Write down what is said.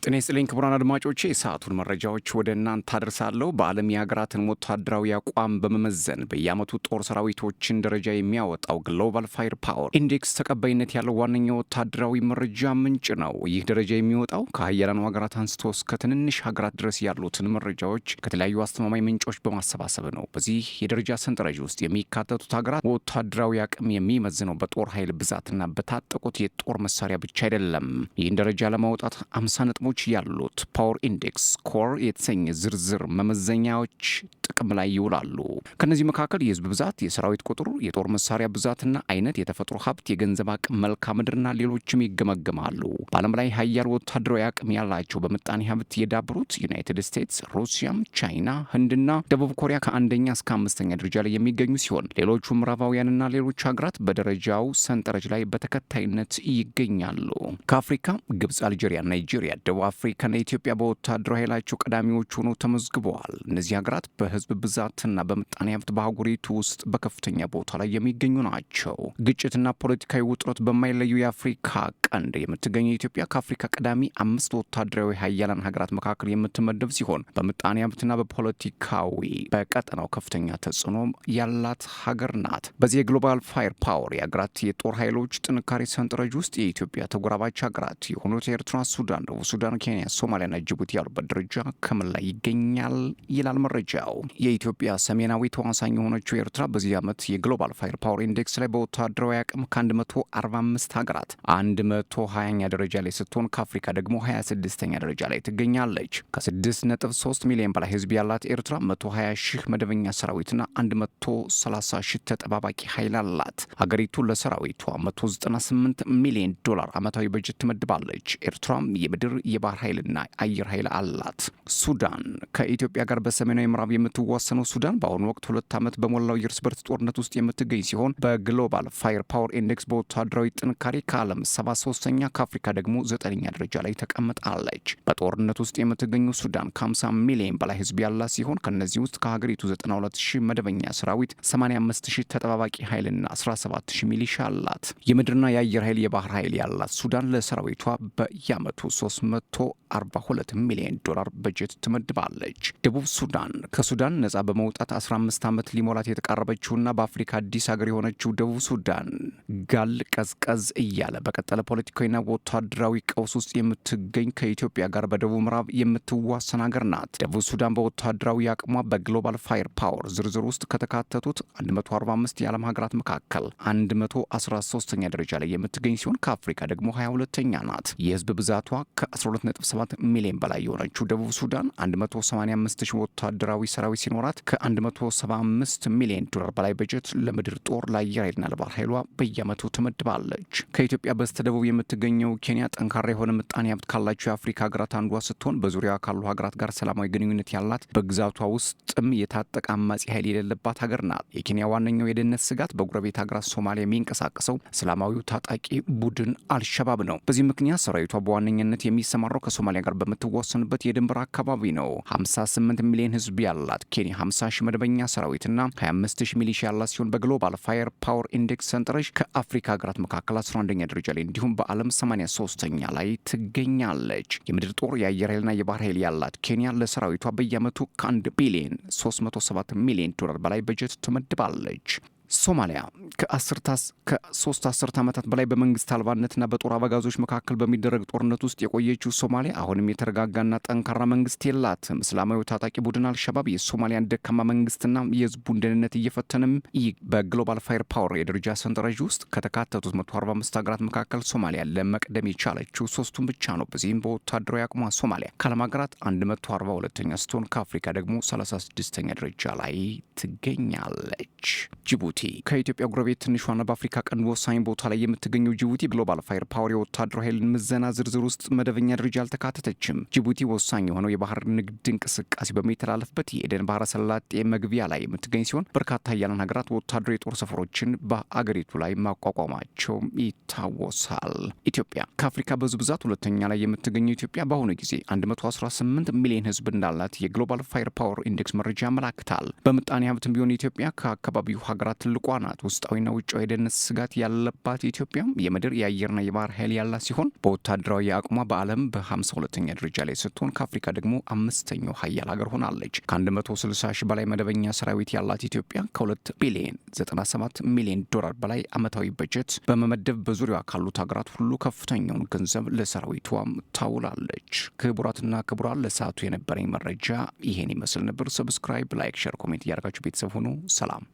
ጤና ይስጥልኝ ክቡራን አድማጮቼ፣ የሰዓቱን መረጃዎች ወደ እናንተ አደርሳለሁ። በዓለም የሀገራትን ወታደራዊ አቋም በመመዘን በየዓመቱ ጦር ሰራዊቶችን ደረጃ የሚያወጣው ግሎባል ፋየር ፓወር ኢንዴክስ ተቀባይነት ያለው ዋነኛው ወታደራዊ መረጃ ምንጭ ነው። ይህ ደረጃ የሚወጣው ከሀያላኑ ሀገራት አንስቶ እስከ ትንንሽ ሀገራት ድረስ ያሉትን መረጃዎች ከተለያዩ አስተማማኝ ምንጮች በማሰባሰብ ነው። በዚህ የደረጃ ሰንጠረዥ ውስጥ የሚካተቱት ሀገራት ወታደራዊ አቅም የሚመዝነው በጦር ኃይል ብዛትና በታጠቁት የጦር መሳሪያ ብቻ አይደለም። ይህን ደረጃ ለማውጣት 50 ነጥቦች ያሉት ፓወር ኢንዴክስ ኮር የተሰኘ ዝርዝር መመዘኛዎች ጥቅም ላይ ይውላሉ። ከነዚህ መካከል የህዝብ ብዛት፣ የሰራዊት ቁጥር፣ የጦር መሳሪያ ብዛትና አይነት፣ የተፈጥሮ ሀብት፣ የገንዘብ አቅም፣ መልክዓ ምድርና ሌሎችም ይገመገማሉ። በዓለም ላይ ሀያል ወታደራዊ አቅም ያላቸው በምጣኔ ሀብት የዳበሩት ዩናይትድ ስቴትስ፣ ሩሲያም፣ ቻይና፣ ህንድና ደቡብ ኮሪያ ከአንደኛ እስከ 5ኛ ደረጃ ላይ የሚገኙ ሲሆን ሌሎቹ ምዕራባውያንና ሌሎች ሀገራት በደረጃው ሰንጠረዥ ላይ በተከታይነት ይገኛሉ። ከአፍሪካ ግብፅ፣ አልጄሪያ፣ ናይጄሪያ፣ ደቡብ አፍሪካና ኢትዮጵያ በወታደራዊ ኃይላቸው ቀዳሚዎች ሆነው ተመዝግበዋል። እነዚህ ሀገራት በህዝብ ብዛትና በምጣኔ ሀብት በአህጉሪቱ ውስጥ በከፍተኛ ቦታ ላይ የሚገኙ ናቸው። ግጭትና ፖለቲካዊ ውጥረት በማይለዩ የአፍሪካ ቀንድ የምትገኘው ኢትዮጵያ ከአፍሪካ ቀዳሚ 5 ወታደራዊ ሀያላን ሀገራት መካከል የምትመደብ ሲሆን በምጣኔ ሀብትና በፖለቲካዊ በቀጠናው ከፍተኛ ተጽዕኖ ያላት ሀገር ናት። በዚህ የግሎባል ፋየር ፓወር የሀገራት የጦር ኃይሎች ጥንካሬ ሰንጠረዥ ውስጥ የኢትዮጵያ ተጎራባች ሀገራት የሆኑት ኤርትራ፣ ሱዳን፣ ደቡብ ሱዳን፣ ኬንያ፣ ሶማሊያና ጅቡቲ ያሉበት ደረጃ ከምን ላይ ይገኛል ይላል መረጃው። የኢትዮጵያ ሰሜናዊ ተዋሳኝ የሆነችው ኤርትራ በዚህ ዓመት የግሎባል ፋየር ፓወር ኢንዴክስ ላይ በወታደራዊ አቅም ከ145 ሀገራት 120ኛ ደረጃ ላይ ስትሆን ከአፍሪካ ደግሞ 26ኛ ደረጃ ላይ ትገኛለች። ከ6.3 ሚሊዮን በላይ ህዝብ ያላት ኤርትራ 120 ሺህ መደበኛ ሰራዊትና 130 ሺህ ተጠባባቂ ኃይል አላት። ሀገሪቱ ለሰራዊቷ $198 ሚሊዮን ዓመታዊ በጀት ትመድባለች። ኤርትራም የምድር የባህር ኃይልና አየር ኃይል አላት። ሱዳን ከኢትዮጵያ ጋር በሰሜናዊ ምዕራብ የምትዋሰነው ሱዳን በአሁኑ ወቅት 2 ዓመት በሞላው የእርስ በርስ ጦርነት ውስጥ የምትገኝ ሲሆን በግሎባል ፋየር ፓወር ኢንዴክስ በወታደራዊ ጥንካሬ ከዓለም 73ኛ ከአፍሪካ ደግሞ 9ኛ ደረጃ ላይ ተቀምጣለች። በጦርነት ውስጥ የምትገኘው ሱዳን ከ50 ሚሊዮን በላይ ህዝብ ያላት ሲሆን ከነዚህ ውስጥ ከሀገሪቱ 92 ሺህ መደበኛ ሰራዊት፣ 85 ሺህ ተጠባባቂ ኃይልና 17 ሺህ ሚሊሻ አላት። የምድርና የአየር ኃይል የባህር ኃይል ያላት ሱዳን ለሰራዊቷ በየዓመቱ $342 ሚሊዮን በጀት ትመድባለች። ደቡብ ሱዳን ከሱዳን ነጻ በመውጣት 15 ዓመት ሊሞላት የተቃረበችውና በአፍሪካ አዲስ ሀገር የሆነችው ደቡብ ሱዳን ጋል ቀዝቀዝ እያለ በቀጠለ ፖለቲካዊና ወታደራዊ ቀውስ ውስጥ የምትገኝ ከኢትዮጵያ ጋር በደቡብ ምዕራብ የምትዋሰን ሀገር ናት። ደቡብ ሱዳን በወታደራዊ አቅሟ በግሎባል ፋየር ፓወር ዝርዝር ውስጥ ከተካተቱት 145 የዓለም ሀገራት መካከል 113ኛ ደረጃ ላይ የምትገኝ ሲሆን ከአፍሪካ ደግሞ 22ኛ ናት። የህዝብ ብዛቷ ከ12.7 ሚሊዮን በላይ የሆነችው ደቡብ ሱዳን 185 ሺህ ወታደራዊ ሰራዊት ሲኖራት ከ175 ሚሊዮን በላይ በጀት ለምድር ጦር፣ ለአየር ኃይልና ለባህር ኃይሏ በየዓመቱ ትመድባለች። ከኢትዮጵያ በስተደቡብ የምትገኘው ኬንያ ጠንካራ የሆነ ምጣኔ ሀብት ካላቸው የአፍሪካ ሀገራት አንዷ ስትሆን በዙሪያ ካሉ ሀገራት ጋር ሰላማዊ ግንኙነት ያላት፣ በግዛቷ ውስጥም የታጠቀ አማጺ ኃይል የሌለባት ሀገር ናት። የኬንያ ዋነኛው የደህንነት ስጋት በጎረቤት ሀገራት ሶማሊያ የሚንቀሳቀሰው እስላማዊው ታጣቂ ቡድን አልሸባብ ነው። በዚህ ምክንያት ሰራዊቷ በዋነኝነት የሚሰማራው ከሶማሊያ ጋር በምትዋሰንበት የድንበር አካባቢ ነው። 58 ሚሊዮን ህዝብ ያላት ኬንያ 50 ሺህ መደበኛ ሰራዊትና 25 ሺህ ሚሊሻ ያላት ሲሆን በግሎባል ፋየር ፓወር ኢንዴክስ ሰንጠረዥ ከአፍሪካ ሀገራት መካከል 11ኛ ደረጃ ላይ እንዲሁም በዓለም 83ኛ ላይ ትገኛለች። የምድር ጦር፣ የአየር ኃይልና የባህር ኃይል ያላት ኬንያ ለሰራዊቷ በየዓመቱ ከ1 ቢሊዮን 307 ሚሊዮን በላይ በጀት ትመድባለች። ሶማሊያ ከ3 አስርት ዓመታት በላይ በመንግስት አልባነትና በጦር አበጋዞች መካከል በሚደረግ ጦርነት ውስጥ የቆየችው ሶማሊያ አሁንም የተረጋጋና ጠንካራ መንግስት የላትም። እስላማዊ ታጣቂ ቡድን አልሸባብ የሶማሊያን ደካማ መንግስትና የህዝቡን ደህንነት እየፈተነም በግሎባል ፋየር ፓወር የደረጃ ሰንጠረዥ ውስጥ ከተካተቱት 145 ሀገራት መካከል ሶማሊያ ለመቅደም የቻለችው 3ቱን ብቻ ነው። በዚህም በወታደራዊ አቅሟ ሶማሊያ ከዓለም ሀገራት 142ኛ ስትሆን ከአፍሪካ ደግሞ 36ኛ ደረጃ ላይ ትገኛለች። ጅቡቲ ከኢትዮጵያ ጎረቤት ትንሿና በአፍሪካ ቀንድ ወሳኝ ቦታ ላይ የምትገኘው ጅቡቲ ግሎባል ፋየር ፓወር የወታደራዊ ኃይል ምዘና ዝርዝር ውስጥ መደበኛ ደረጃ አልተካተተችም። ጅቡቲ ወሳኝ የሆነው የባህር ንግድ እንቅስቃሴ በሚተላለፍበት የኤደን ባህረ ሰላጤ መግቢያ ላይ የምትገኝ ሲሆን በርካታ ሀያላን ሀገራት ወታደራዊ የጦር ሰፈሮችን በአገሪቱ ላይ ማቋቋማቸው ይታወሳል። ኢትዮጵያ ከአፍሪካ በህዝብ ብዛት ሁለተኛ ላይ የምትገኘው ኢትዮጵያ በአሁኑ ጊዜ 118 ሚሊዮን ህዝብ እንዳላት የግሎባል ፋየር ፓወር ኢንዴክስ መረጃ ያመላክታል። በምጣኔ ሀብትም ቢሆን ኢትዮጵያ ከአካባቢው ሀገራት ትልቋ ናት። ውስጣዊና ውጫዊ የደህንነት ስጋት ያለባት ኢትዮጵያ የምድር የአየርና የባህር ኃይል ያላት ሲሆን በወታደራዊ አቅሟ በዓለም በ52ኛ ደረጃ ላይ ስትሆን ከአፍሪካ ደግሞ 5ኛው ሀያል ሀገር ሆናለች። ከ160 ሺህ በላይ መደበኛ ሰራዊት ያላት ኢትዮጵያ ከ2 ቢሊዮን 97 ሚሊዮን ዶላር በላይ ዓመታዊ በጀት በመመደብ በዙሪያዋ ካሉት ሀገራት ሁሉ ከፍተኛውን ገንዘብ ለሰራዊቷም ታውላለች። ክቡራትና ክቡራን ለሰዓቱ የነበረኝ መረጃ ይሄን ይመስል ነበር። ሰብስክራይብ፣ ላይክ፣ ሼር፣ ኮሜንት እያደረጋችሁ ቤተሰብ ሆኑ። ሰላም።